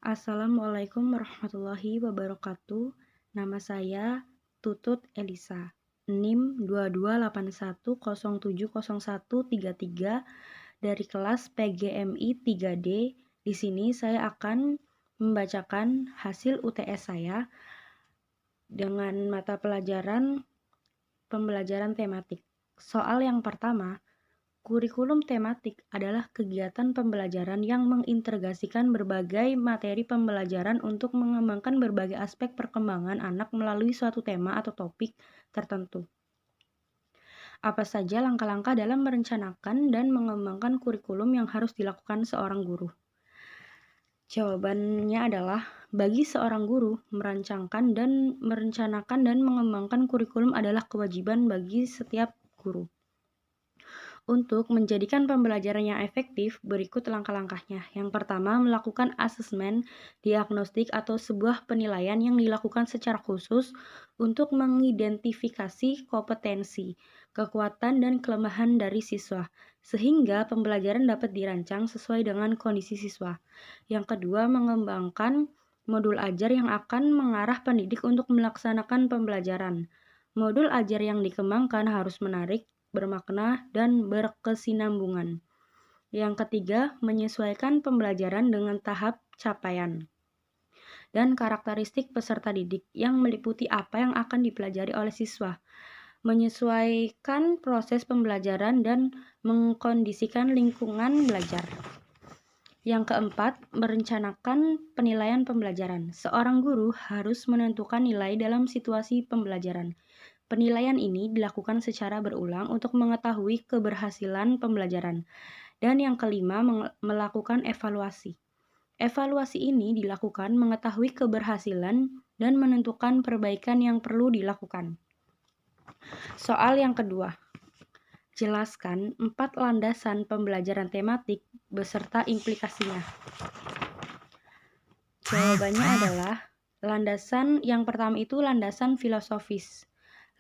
Assalamualaikum warahmatullahi wabarakatuh. Nama saya Tutut Elisa. NIM 2281070133 dari kelas PGMI 3D. Di sini saya akan membacakan hasil UTS saya dengan mata pelajaran pembelajaran tematik. Soal yang pertama, kurikulum tematik adalah kegiatan pembelajaran yang mengintegrasikan berbagai materi pembelajaran untuk mengembangkan berbagai aspek perkembangan anak melalui suatu tema atau topik tertentu. Apa saja langkah-langkah dalam merencanakan dan mengembangkan kurikulum yang harus dilakukan seorang guru? Jawabannya adalah, bagi seorang guru, merencanakan dan mengembangkan kurikulum adalah kewajiban bagi setiap guru. Untuk menjadikan pembelajaran yang efektif, berikut langkah-langkahnya. Yang pertama, melakukan asesmen diagnostik atau sebuah penilaian yang dilakukan secara khusus untuk mengidentifikasi kompetensi, kekuatan, dan kelemahan dari siswa, sehingga pembelajaran dapat dirancang sesuai dengan kondisi siswa. Yang kedua, mengembangkan modul ajar yang akan mengarah pendidik untuk melaksanakan pembelajaran. Modul ajar yang dikembangkan harus menarik, bermakna, dan berkesinambungan. Yang ketiga, menyesuaikan pembelajaran dengan tahap capaian dan karakteristik peserta didik yang meliputi apa yang akan dipelajari oleh siswa. Menyesuaikan proses pembelajaran dan mengkondisikan lingkungan belajar. Yang keempat, merencanakan penilaian pembelajaran. Seorang guru harus menentukan nilai dalam situasi pembelajaran. Penilaian ini dilakukan secara berulang untuk mengetahui keberhasilan pembelajaran. Dan yang kelima, melakukan evaluasi. Evaluasi ini dilakukan mengetahui keberhasilan dan menentukan perbaikan yang perlu dilakukan. Soal yang kedua, jelaskan 4 landasan pembelajaran tematik beserta implikasinya. Jawabannya adalah, landasan yang pertama itu landasan filosofis.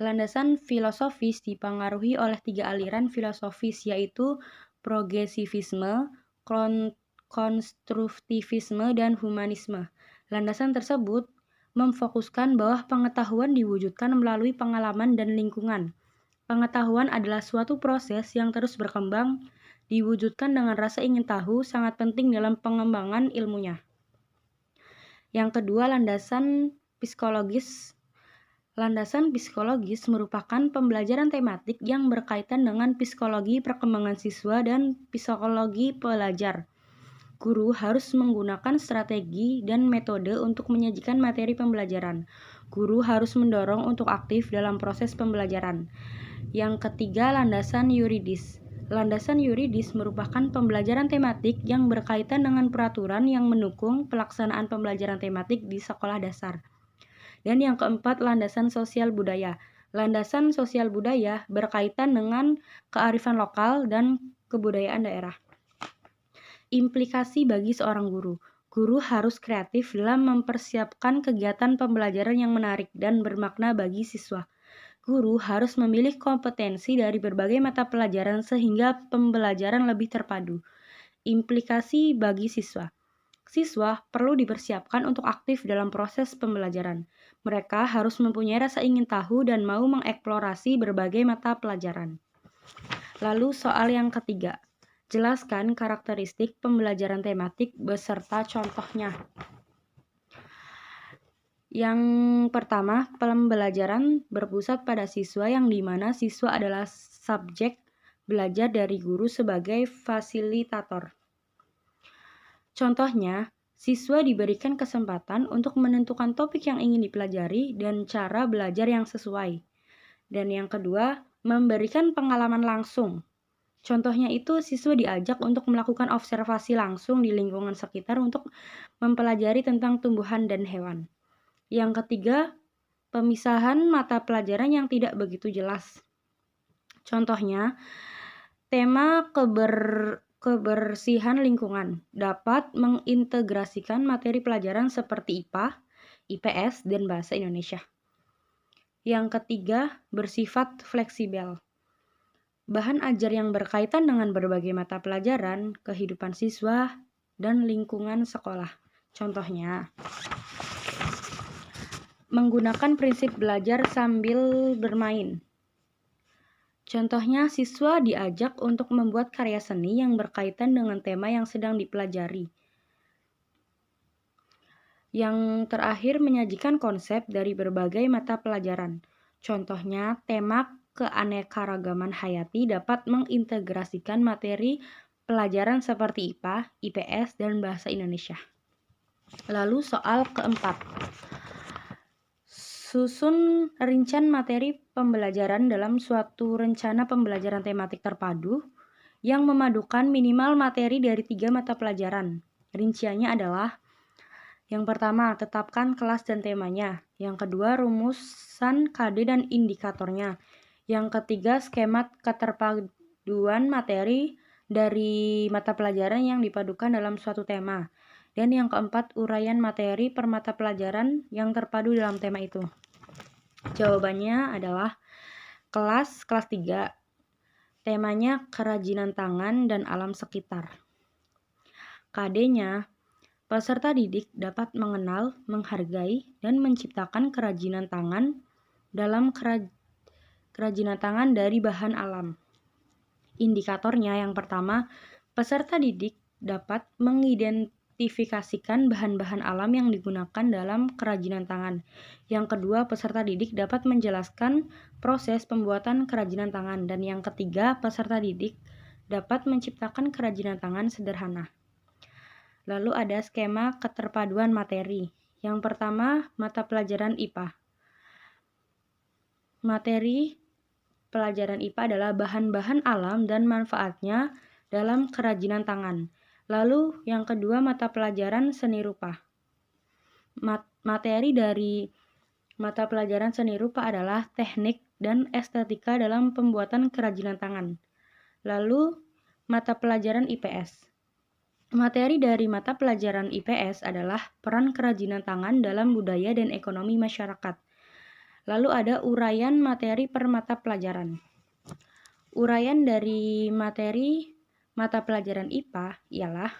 Landasan filosofis dipengaruhi oleh 3 aliran filosofis, yaitu progresivisme, konstruktivisme, dan humanisme. Landasan tersebut memfokuskan bahwa pengetahuan diwujudkan melalui pengalaman dan lingkungan. Pengetahuan adalah suatu proses yang terus berkembang, diwujudkan dengan rasa ingin tahu, sangat penting dalam pengembangan ilmunya. Yang kedua, landasan psikologis. Landasan psikologis merupakan pembelajaran tematik yang berkaitan dengan psikologi perkembangan siswa dan psikologi pelajar. Guru harus menggunakan strategi dan metode untuk menyajikan materi pembelajaran. Guru harus mendorong untuk aktif dalam proses pembelajaran. Yang ketiga, landasan yuridis. Landasan yuridis merupakan pembelajaran tematik yang berkaitan dengan peraturan yang mendukung pelaksanaan pembelajaran tematik di sekolah dasar. Dan yang keempat, landasan sosial budaya. Landasan sosial budaya berkaitan dengan kearifan lokal dan kebudayaan daerah. Implikasi bagi seorang guru. Guru harus kreatif dalam mempersiapkan kegiatan pembelajaran yang menarik dan bermakna bagi siswa. Guru harus memilih kompetensi dari berbagai mata pelajaran sehingga pembelajaran lebih terpadu. Implikasi bagi siswa. Siswa perlu dipersiapkan untuk aktif dalam proses pembelajaran. Mereka harus mempunyai rasa ingin tahu dan mau mengeksplorasi berbagai mata pelajaran. Lalu soal yang ketiga, jelaskan karakteristik pembelajaran tematik beserta contohnya. Yang pertama, pembelajaran berpusat pada siswa yang dimana siswa adalah subjek belajar dari guru sebagai fasilitator. Contohnya, siswa diberikan kesempatan untuk menentukan topik yang ingin dipelajari dan cara belajar yang sesuai. Dan yang kedua, memberikan pengalaman langsung. Contohnya itu siswa diajak untuk melakukan observasi langsung di lingkungan sekitar untuk mempelajari tentang tumbuhan dan hewan. Yang ketiga, pemisahan mata pelajaran yang tidak begitu jelas. Contohnya, tema kebersihan lingkungan dapat mengintegrasikan materi pelajaran seperti IPA, IPS, dan Bahasa Indonesia. Yang ketiga, bersifat fleksibel. Bahan ajar yang berkaitan dengan berbagai mata pelajaran, kehidupan siswa, dan lingkungan sekolah. Contohnya, menggunakan prinsip belajar sambil bermain. Contohnya, siswa diajak untuk membuat karya seni yang berkaitan dengan tema yang sedang dipelajari. Yang terakhir, menyajikan konsep dari berbagai mata pelajaran. Contohnya, tema keanekaragaman hayati dapat mengintegrasikan materi pelajaran seperti IPA, IPS, dan Bahasa Indonesia. Lalu soal keempat. Susun rincian materi pembelajaran dalam suatu rencana pembelajaran tematik terpadu yang memadukan minimal materi dari 3 mata pelajaran. Rinciannya adalah: yang pertama, tetapkan kelas dan temanya. Yang kedua, rumusan KD dan indikatornya. Yang ketiga, skema keterpaduan materi dari mata pelajaran yang dipadukan dalam suatu tema. Dan yang keempat, uraian materi per mata pelajaran yang terpadu dalam tema itu. Jawabannya adalah kelas 3. Temanya kerajinan tangan dan alam sekitar. KD-nya, peserta didik dapat mengenal, menghargai, dan menciptakan kerajinan tangan dalam kerajinan tangan dari bahan alam. Indikatornya, yang pertama, peserta didik dapat mengidentifikasikan bahan-bahan alam yang digunakan dalam kerajinan tangan. Yang kedua, peserta didik dapat menjelaskan proses pembuatan kerajinan tangan. Dan yang ketiga, peserta didik dapat menciptakan kerajinan tangan sederhana. Lalu ada skema keterpaduan materi. Yang pertama, mata pelajaran IPA. Materi pelajaran IPA adalah bahan-bahan alam dan manfaatnya dalam kerajinan tangan. Lalu yang kedua, mata pelajaran seni rupa. Materi dari mata pelajaran seni rupa adalah teknik dan estetika dalam pembuatan kerajinan tangan. Lalu mata pelajaran IPS. Materi dari mata pelajaran IPS adalah peran kerajinan tangan dalam budaya dan ekonomi masyarakat. Lalu ada uraian materi per mata pelajaran. Uraian dari materi mata pelajaran IPA ialah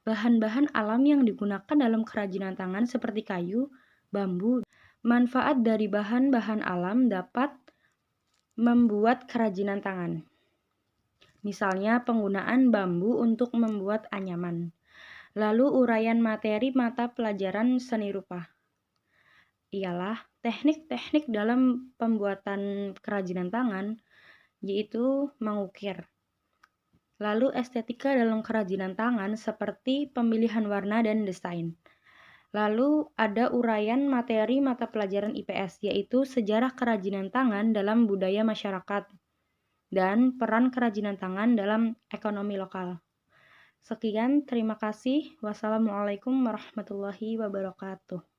bahan-bahan alam yang digunakan dalam kerajinan tangan seperti kayu, bambu. Manfaat dari bahan-bahan alam dapat membuat kerajinan tangan. Misalnya penggunaan bambu untuk membuat anyaman. Lalu uraian materi mata pelajaran seni rupa ialah teknik-teknik dalam pembuatan kerajinan tangan, yaitu mengukir. Lalu estetika dalam kerajinan tangan seperti pemilihan warna dan desain. Lalu ada uraian materi mata pelajaran IPS, yaitu sejarah kerajinan tangan dalam budaya masyarakat dan peran kerajinan tangan dalam ekonomi lokal. Sekian, terima kasih. Wassalamualaikum warahmatullahi wabarakatuh.